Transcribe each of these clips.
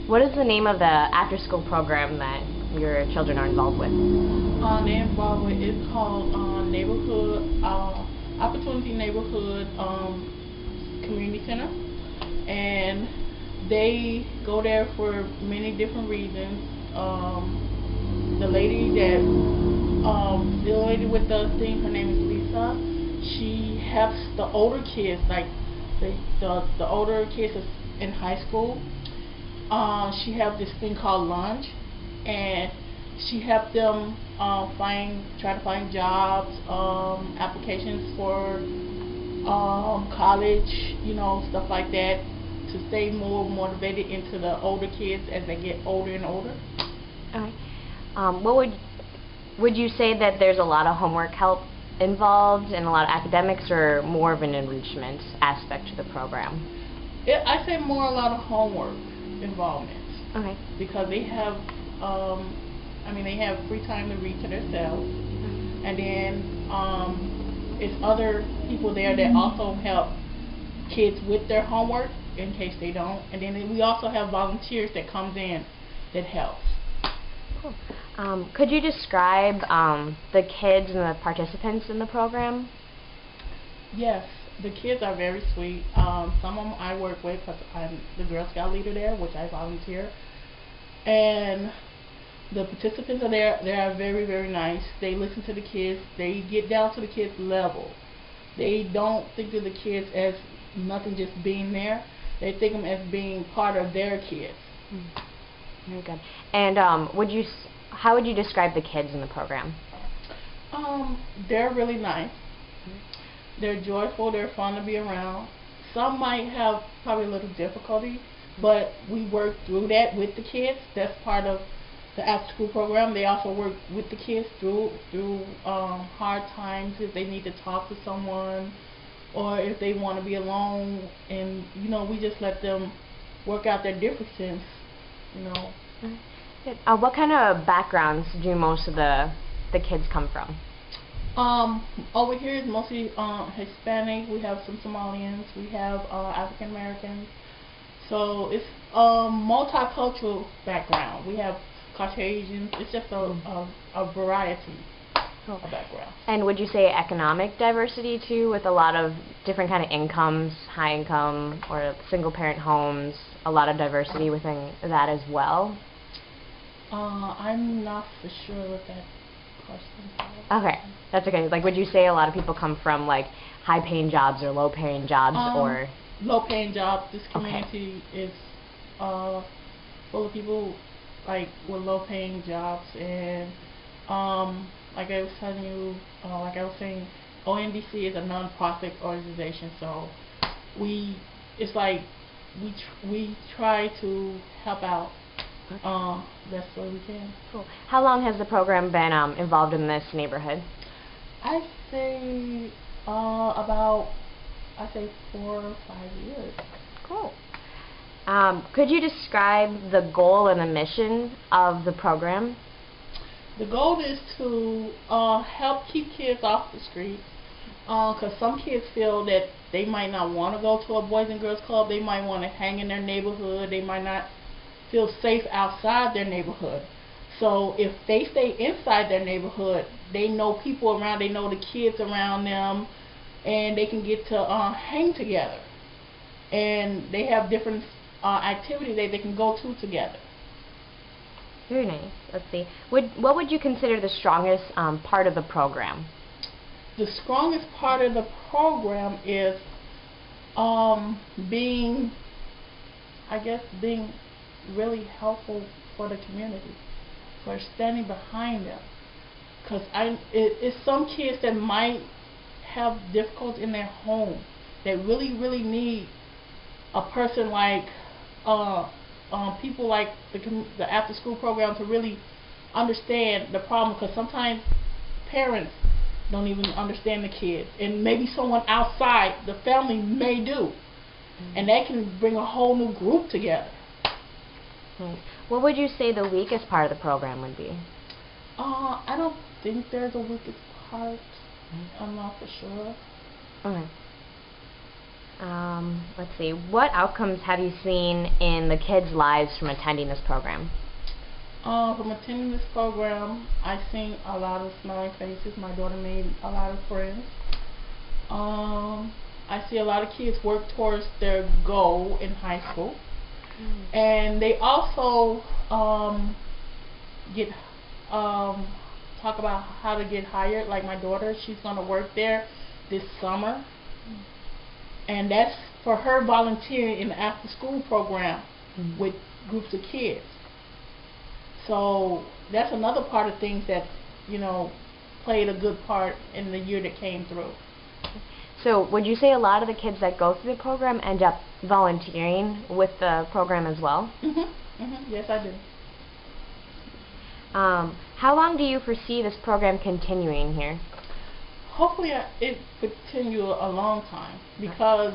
What is the name of the after-school program that your children are involved with? They're involved with, it's called Neighborhood, Opportunity Neighborhood Community Center. And they go there for many different reasons. The lady that, the lady with the thing, her name is Lisa. She helps the older kids, like the older kids is in high school. She has this thing called lunch, and she helped them try to find jobs, applications for college, stuff like that, to stay more motivated into the older kids as they get older and older. Okay. What would you say that there's a lot of homework help involved and a lot of academics, or more of an enrichment aspect to the program? I say more a lot of homework involvement. Okay. Because they have, they have free time to read to themselves, and then it's other people there that also help kids with their homework in case they don't, and then we also have volunteers that comes in that helps. Cool. Could you describe the kids and the participants in the program? Yes, the kids are very sweet. Some of them I work with because I'm the Girl Scout leader there, which I volunteer. And the participants are there. They are very, very nice. They listen to the kids. They get down to the kids' level. They don't think of the kids as nothing just being there. They think of them as being part of their kids. Very good. And how would you describe the kids in the program? They're really nice. They're joyful. They're fun to be around. Some might have probably a little difficulty, but we work through that with the kids. That's part of the after-school program. They also work with the kids through hard times if they need to talk to someone, or if they want to be alone. And we just let them work out their differences. What kind of backgrounds do most of the kids come from? Over here is mostly Hispanic. We have some Somalians. We have African Americans. So it's multicultural background. We have Caucasians. It's just a variety of backgrounds. And would you say economic diversity too, with a lot of different kind of incomes, high income or single parent homes, a lot of diversity within that as well? I'm not for sure with that question. Okay, that's okay. Like, would you say a lot of people come from like high-paying jobs or low-paying jobs, or low-paying jobs? This community is full of people like with low-paying jobs, and like I was telling you, like I was saying, ONDC is a non-profit organization, so we try to help out. Best way we can. Cool. How long has the program been involved in this neighborhood? I'd say about 4 or 5 years. Cool. Could you describe the goal and the mission of the program? The goal is to help keep kids off the streets, because some kids feel that they might not want to go to a Boys and Girls Club. They might want to hang in their neighborhood. They might not feel safe outside their neighborhood. So if they stay inside their neighborhood, they know people around, they know the kids around them, and they can get to hang together. And they have different activities that they can go to together. Very nice. Let's see. What would you consider the strongest part of the program? The strongest part of the program is being really helpful for the community, for standing behind them. Because it's some kids that might have difficulty in their home that really, really need a person like people like the after-school program to really understand the problem. Because sometimes parents don't even understand the kids, and maybe someone outside the family may do, and that can bring a whole new group together. What would you say the weakest part of the program would be? I don't think there's a weakest part. I'm not for sure. Okay. Let's see. What outcomes have you seen in the kids' lives from attending this program? From attending this program, I've seen a lot of smiling faces. My daughter made a lot of friends. I see a lot of kids work towards their goal in high school. And they also get talk about how to get hired. Like my daughter, she's going to work there this summer. And that's for her volunteering in the after-school program with groups of kids. So that's another part of things that, you know, played a good part in the year that came through. So would you say a lot of the kids that go through the program end up volunteering with the program as well? Yes, I do. How long do you foresee this program continuing here? Hopefully it continue a long time, because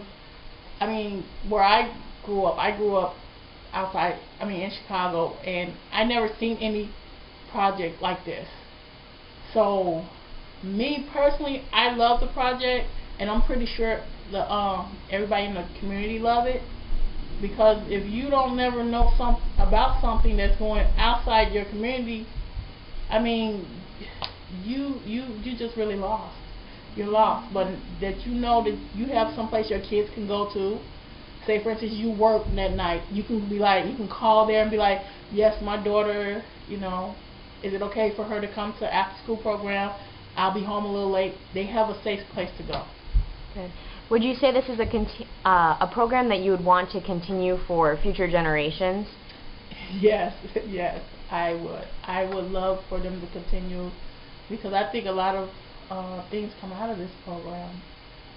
I mean, where I grew up outside, in Chicago, and I never seen any project like this. So me personally, I love the project, and I'm pretty sure the everybody in the community love it, because if you don't never know about something that's going outside your community, I mean, you just really lost. You're lost. But that you know that you have someplace your kids can go to. Say for instance you work that night, you can be like, you can call there and be like, yes, my daughter, you know, is it okay for her to come to after school program? I'll be home a little late. They have a safe place to go. Good. Would you say this is a program that you would want to continue for future generations? Yes, yes, I would. I would love for them to continue, because I think a lot of things come out of this program.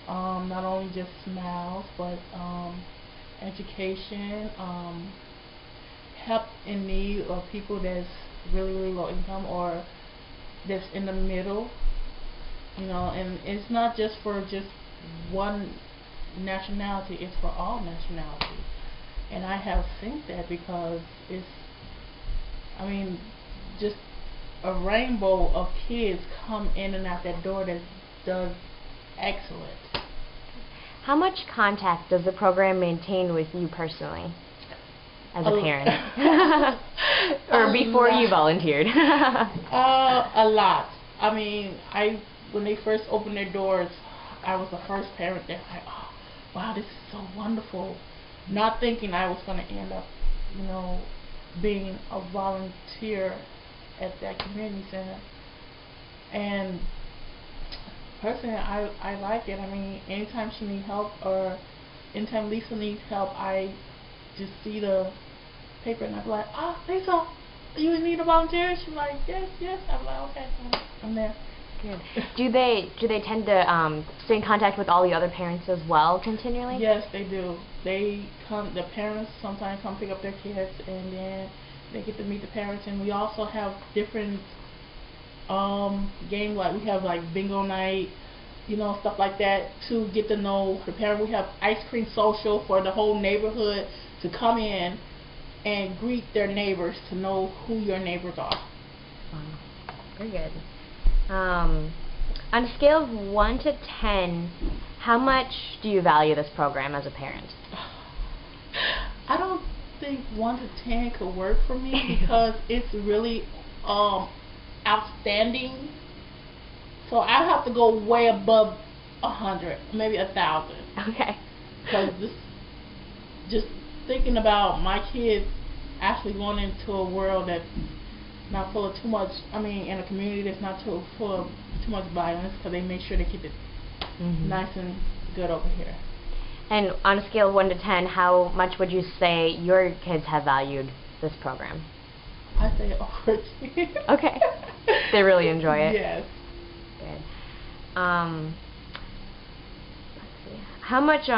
Not only just smiles, but education, help in need of people that's really low income or that's in the middle. You know, and it's not just for just one nationality, it's for all nationalities. And I have seen that, because it's, just a rainbow of kids come in and out that door that does excellent. How much contact does the program maintain with you personally, as a parent? Or before you volunteered? A lot. When they first opened their doors, I was the first parent that was like, oh, wow, this is so wonderful. Not thinking I was going to end up, you know, being a volunteer at that community center. And personally, I like it. Anytime she needs help, or anytime Lisa needs help, I just see the paper and I'm like, oh, Lisa, you need a volunteer? She's like, yes. I'm like, okay, I'm there. Good. Do they tend to stay in contact with all the other parents as well continually? Yes, they do. They come. The parents sometimes come pick up their kids, and then they get to meet the parents. And we also have different games, like we have like bingo night, you know, stuff like that, to get to know the parent. We have ice cream social for the whole neighborhood to come in and greet their neighbors, to know who your neighbors are. Wow. Very good. On a scale of 1 to 10, how much do you value this program as a parent? I don't think 1 to 10 could work for me, because it's really outstanding. So I have to go way above 100, maybe 1,000. Okay. Because just thinking about my kids actually going into a world that's not full of too much, in a community that's not full of too much violence, because they make sure to keep it nice and good over here. And on a scale of 1 to 10, how much would you say your kids have valued this program? I say over 10. Okay. They really enjoy it? Yes. Good. Let's see. How much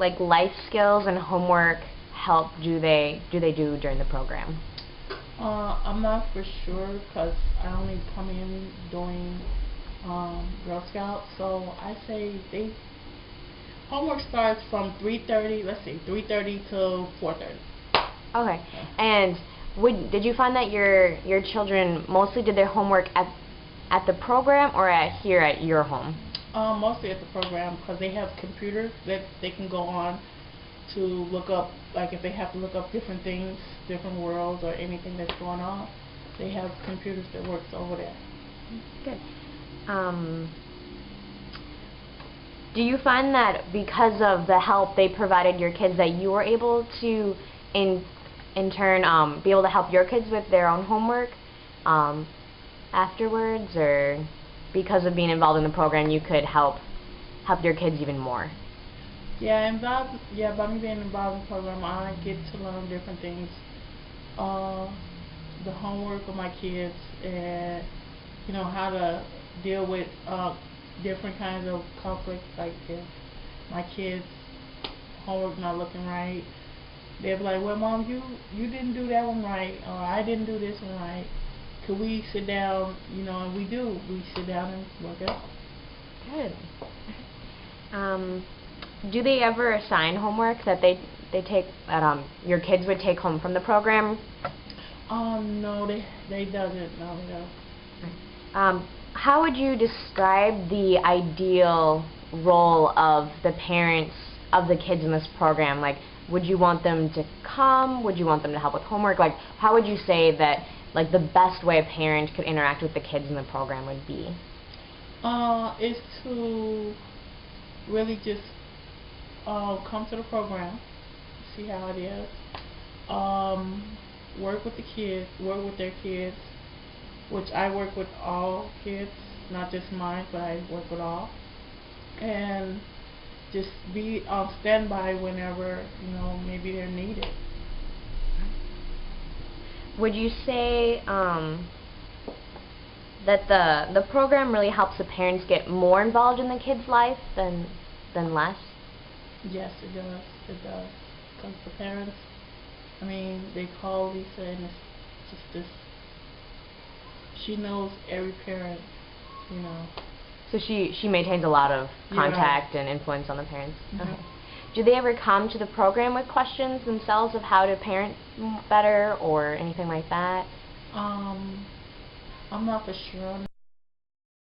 like life skills and homework help do they do during the program? I'm not for sure, because I only come in doing Girl Scouts, so I say homework starts from 3:30 till 4:30. Okay. And did you find that your children mostly did their homework at the program, or here at your home? Mostly at the program, because they have computers that they can go on to look up, like if they have to look up different things, different worlds, or anything that's going on. They have computers that works over there. Good. Do you find that because of the help they provided your kids that you were able to, in turn, be able to help your kids with their own homework afterwards, or because of being involved in the program you could help your kids even more? Yeah, by me being involved in the program, I get to learn different things. The homework of my kids, and how to deal with different kinds of conflict. Like if my kids' homework not looking right, they'll be like, "Well, Mom, you didn't do that one right, or I didn't do this one right. Could we sit down?" And we do. We sit down and work it out. Good. Do they ever assign homework that they take that your kids would take home from the program? No, they doesn't. No, they don't. How would you describe the ideal role of the parents of the kids in this program? Like, would you want them to come? Would you want them to help with homework? Like, how would you say that, like, the best way a parent could interact with the kids in the program would be? Is to really just come to the program, see how it is, work with the kids, work with their kids, which I work with all kids, not just mine, but I work with all, and just be on standby whenever maybe they're needed. Would you say that the program really helps the parents get more involved in the kids' life than less? Yes, it does. It does. Because the parents, they call Lisa, and it's just this. She knows every parent, So she maintains a lot of contact and influence on the parents. Okay. Do they ever come to the program with questions themselves of how to parent better or anything like that? I'm not for sure.